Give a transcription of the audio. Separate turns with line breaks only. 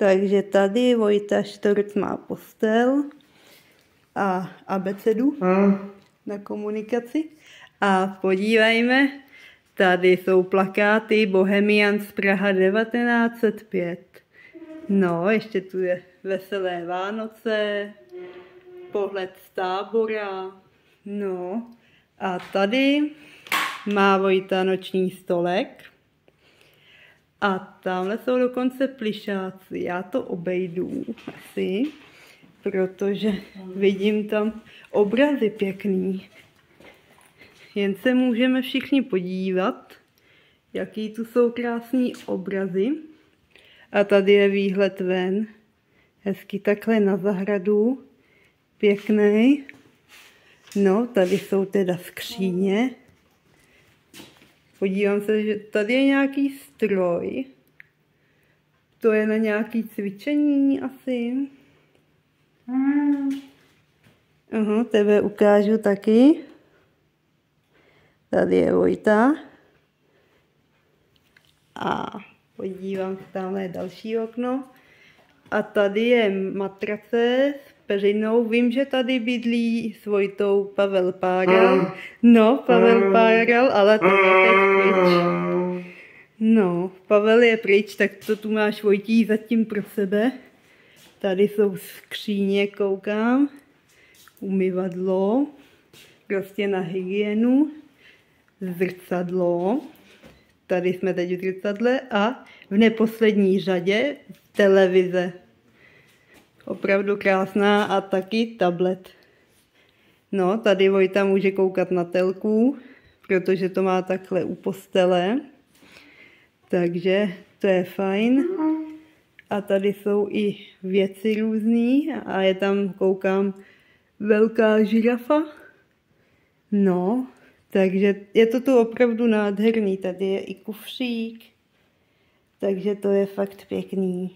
Takže tady Vojta Štorc má postel a abecedu na komunikaci. A podívejme, tady jsou plakáty Bohemians Praha 1905. No, ještě tu je Veselé Vánoce, pohled z Tábora. No, a tady má Vojta noční stolek. A tamhle jsou dokonce plišáci. Já to obejdu asi, protože vidím tam obrazy pěkný. Jen se můžeme všichni podívat, jaký tu jsou krásný obrazy. A tady je výhled ven. Hezky takhle na zahradu. Pěkný. No, tady jsou teda skříně. Podívám se, že tady je nějaký stroj. To je na nějaké cvičení asi. Aha, tebe ukážu taky. Tady je Vojta. A podívám se, tamhle je další okno. A tady je matrace s peřinou. Vím, že tady bydlí s Vojtou Pavel Párel. No, Pavel Párel, ale to je teď pryč. No, Pavel je pryč, tak to tu máš, Vojtí, zatím pro sebe. Tady jsou skříně, koukám. Umyvadlo. Prostě na hygienu. Zrcadlo. Tady jsme teď v zrcadle a v neposlední řadě televize. Opravdu krásná a taky tablet. No, tady Vojta může koukat na telku, protože to má takhle u postele. Takže to je fajn. A tady jsou i věci různý a je tam, koukám, velká žirafa. No, takže je to tu opravdu nádherný. Tady je i kufřík. Takže to je fakt pěkný.